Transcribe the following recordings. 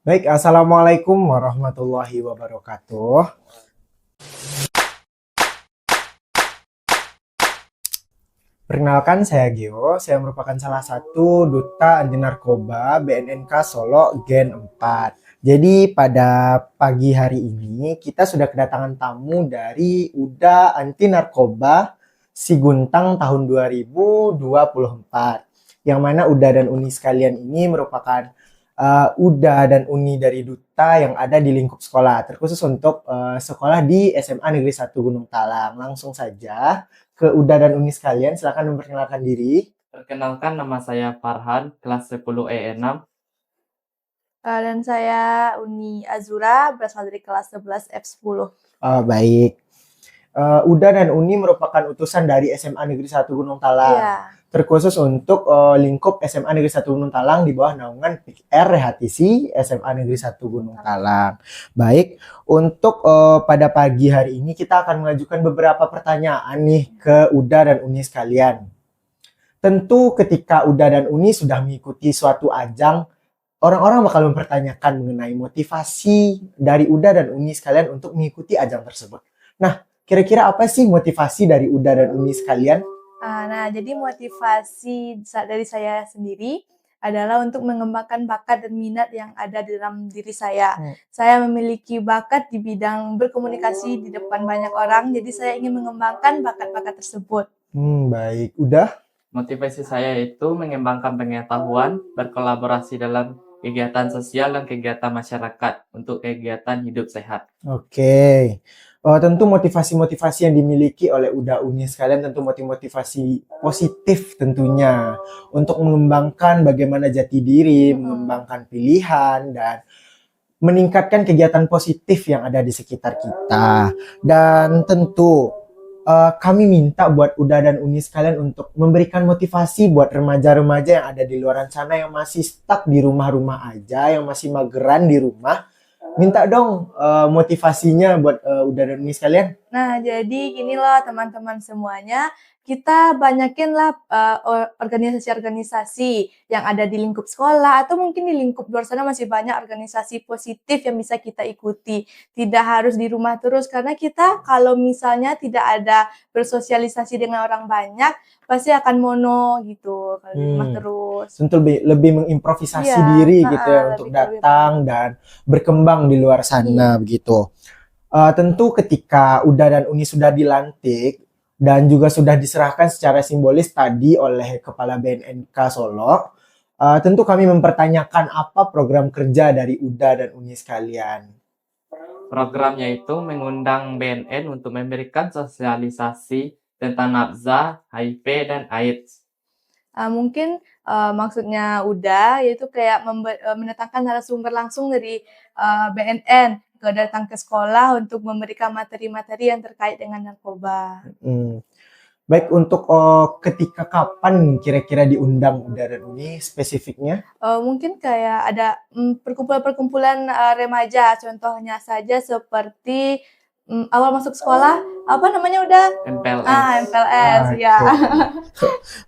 Baik, Assalamualaikum warahmatullahi wabarakatuh. Perkenalkan, saya Gio. Saya merupakan salah satu duta anti narkoba BNNK Solo Gen 4. Jadi pada pagi hari ini kita sudah kedatangan tamu dari UDA Anti Narkoba Siguntang tahun 2024. Yang mana UDA dan UNI sekalian ini merupakan UDA dan UNI dari duta yang ada di lingkup sekolah, terkhusus untuk sekolah di SMA Negeri 1 Gunung Talang. Langsung saja ke UDA dan UNI sekalian, silakan memperkenalkan diri. Perkenalkan, nama saya Farhan, kelas 10 E6. Dan saya Uni Azura, berasal dari kelas 11 F10. Baik. UDA dan UNI merupakan utusan dari SMA Negeri 1 Gunung Talang. Iya. Terkhusus untuk lingkup SMA Negeri 1 Gunung Talang di bawah naungan PR Rehatisi SMA Negeri 1 Gunung Talang. Baik, untuk pada pagi hari ini kita akan mengajukan beberapa pertanyaan nih ke UDA dan UNI sekalian. Tentu ketika UDA dan UNI sudah mengikuti suatu ajang, orang-orang bakal mempertanyakan mengenai motivasi dari UDA dan UNI sekalian untuk mengikuti ajang tersebut. Nah, kira-kira apa sih motivasi dari UDA dan UNI sekalian? Nah, jadi motivasi dari saya sendiri adalah untuk mengembangkan bakat dan minat yang ada di dalam diri saya. Saya memiliki bakat di bidang berkomunikasi di depan banyak orang, jadi saya ingin mengembangkan bakat-bakat tersebut. Baik, udah? Motivasi saya itu mengembangkan pengetahuan, berkolaborasi dalam kegiatan sosial dan kegiatan masyarakat untuk kegiatan hidup sehat. Oke. Tentu motivasi-motivasi yang dimiliki oleh UDA UNI sekalian tentu motivasi positif tentunya untuk mengembangkan bagaimana jati diri, mengembangkan pilihan, dan meningkatkan kegiatan positif yang ada di sekitar kita. Dan tentu kami minta buat UDA dan UNI sekalian untuk memberikan motivasi buat remaja-remaja yang ada di luar sana yang masih stuck di rumah-rumah aja, yang masih mageran di rumah. Minta dong motivasinya buat UDA dan UNI sekalian. Nah, jadi gini loh teman-teman semuanya, kita banyakin lah organisasi-organisasi yang ada di lingkup sekolah atau mungkin di lingkup luar sana masih banyak organisasi positif yang bisa kita ikuti. Tidak harus di rumah terus, karena kita kalau misalnya tidak ada bersosialisasi dengan orang banyak, pasti akan mono gitu kalau di rumah terus. Tentu lebih mengimprovisasi diri gitu ya untuk datang dan berkembang di luar sana begitu. Tentu ketika UDA dan UNI sudah dilantik dan juga sudah diserahkan secara simbolis tadi oleh Kepala BNNK Solo, tentu kami mempertanyakan apa program kerja dari UDA dan UNI sekalian. Programnya itu mengundang BNN untuk memberikan sosialisasi tentang nafsa, HIV, dan AIDS. Mungkin maksudnya UDA yaitu kayak mendatangkan narasumber langsung dari BNN datang ke sekolah untuk memberikan materi-materi yang terkait dengan narkoba. Baik, untuk ketika kapan kira-kira diundang UDA dan UNI spesifiknya? Mungkin kayak ada perkumpulan-perkumpulan remaja, contohnya saja seperti awal masuk sekolah, apa namanya udah? MPLS. MPLS, ya.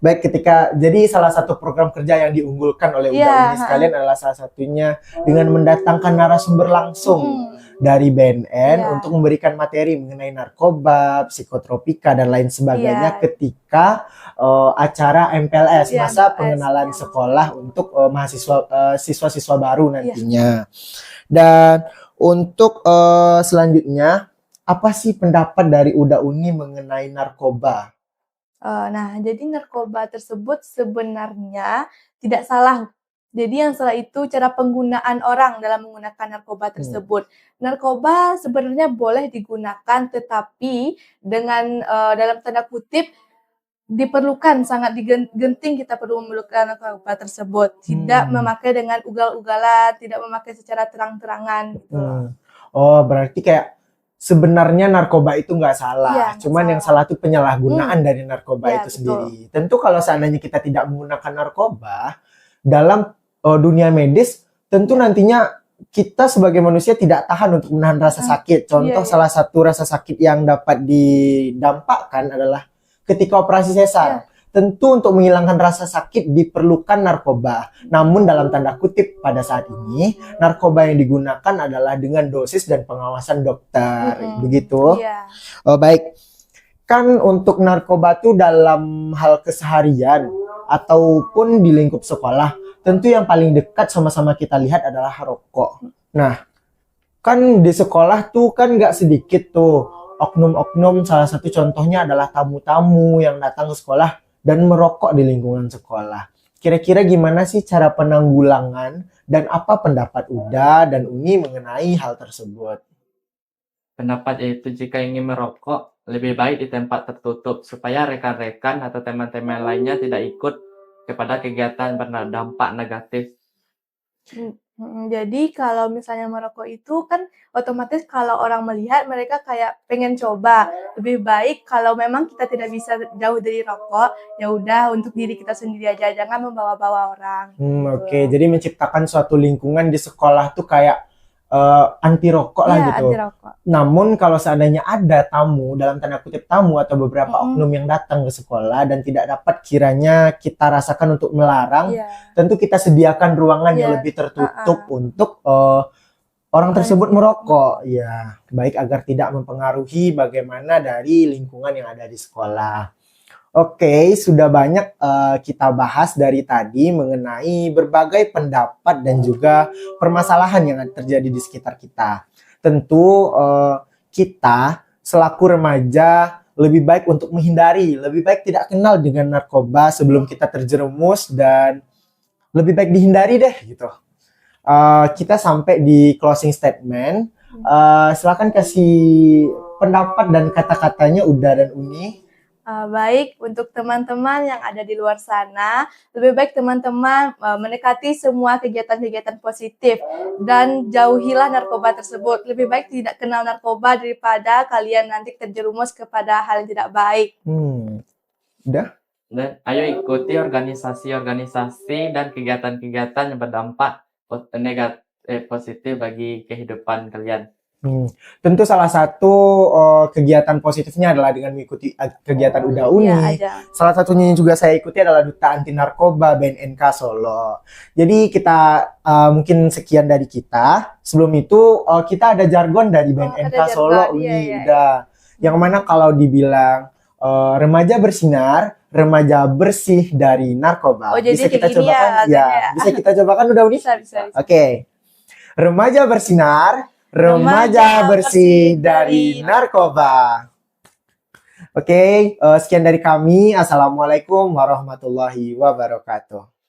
Baik, jadi salah satu program kerja yang diunggulkan oleh UDA UNI sekalian adalah salah satunya dengan mendatangkan narasumber langsung dari BNN untuk memberikan materi mengenai narkoba, psikotropika, dan lain sebagainya ketika acara MPLS, masa pengenalan sekolah untuk siswa-siswa baru nantinya. Dan untuk selanjutnya, apa sih pendapat dari UDA UNI mengenai narkoba? Nah, jadi narkoba tersebut sebenarnya tidak salah. Jadi yang salah itu cara penggunaan orang dalam menggunakan narkoba tersebut. Narkoba sebenarnya boleh digunakan, tetapi dengan dalam tanda kutip diperlukan, sangat genting kita perlu memerlukan narkoba tersebut. Tidak memakai dengan ugal-ugalan, tidak memakai secara terang-terangan. Gitu. Berarti kayak sebenarnya narkoba itu nggak salah, cuman yang salah itu penyalahgunaan dari narkoba itu sendiri. Tentu kalau seandainya kita tidak menggunakan narkoba dalam dunia medis, tentu nantinya kita sebagai manusia tidak tahan untuk menahan rasa sakit. Contoh salah satu rasa sakit yang dapat didampakkan adalah ketika operasi sesar. Tentu untuk menghilangkan rasa sakit diperlukan narkoba. Namun dalam tanda kutip pada saat ini, narkoba yang digunakan adalah dengan dosis dan pengawasan dokter. Begitu? Iya. Oh, baik. Kan untuk narkoba tuh dalam hal keseharian ataupun di lingkup sekolah, tentu yang paling dekat sama-sama kita lihat adalah rokok. Nah, kan di sekolah tuh kan nggak sedikit tuh oknum-oknum, salah satu contohnya adalah tamu-tamu yang datang ke sekolah dan merokok di lingkungan sekolah. Kira-kira gimana sih cara penanggulangan dan apa pendapat Uda dan Uni mengenai hal tersebut? Pendapat yaitu jika ingin merokok, lebih baik di tempat tertutup supaya rekan-rekan atau teman-teman lainnya tidak ikut kepada kegiatan berdampak negatif. Jadi kalau misalnya merokok itu kan otomatis kalau orang melihat mereka kayak pengen coba. Lebih baik kalau memang kita tidak bisa jauh dari rokok, ya udah untuk diri kita sendiri aja, jangan membawa-bawa orang. Oke, jadi menciptakan suatu lingkungan di sekolah tuh kayak anti rokok lah Iya, gitu. anti rokok. Namun kalau seandainya ada tamu, dalam tanda kutip tamu atau beberapa oknum yang datang ke sekolah dan tidak dapat kiranya kita rasakan untuk melarang, Iya. tentu kita sediakan ruangan yang Iya. lebih tertutup untuk orang tersebut merokok. Ya, baik agar tidak mempengaruhi bagaimana dari lingkungan yang ada di sekolah. Oke, sudah banyak kita bahas dari tadi mengenai berbagai pendapat dan juga permasalahan yang terjadi di sekitar kita. Tentu kita selaku remaja lebih baik untuk menghindari, lebih baik tidak kenal dengan narkoba sebelum kita terjerumus dan lebih baik dihindari deh gitu. Kita sampai di closing statement. Silakan kasih pendapat dan kata-katanya Uda dan Uni. Baik, untuk teman-teman yang ada di luar sana, lebih baik teman-teman mendekati semua kegiatan-kegiatan positif dan jauhilah narkoba tersebut. Lebih baik tidak kenal narkoba daripada kalian nanti terjerumus kepada hal yang tidak baik. Udah? Dan ayo ikuti organisasi-organisasi dan kegiatan-kegiatan yang berdampak positif bagi kehidupan kalian. Tentu salah satu kegiatan positifnya adalah dengan mengikuti kegiatan Uda Uni. Iya, ada. Salah satunya yang juga saya ikuti adalah Duta Anti Narkoba BNNK Solo. Jadi kita mungkin sekian dari kita. Sebelum itu kita ada jargon dari BNNK ada Solo jargon, Uni. iya. Udah. Yang mana kalau dibilang remaja bersinar, remaja bersih dari narkoba. Oh, jadi bisa kita kayak gini cobakan? ya, Ya, ya. bisa kita cobakan Uda Uni? Bisa. Oke. Remaja bersinar, remaja bersih dari narkoba. Oke, sekian dari kami. Assalamualaikum warahmatullahi wabarakatuh.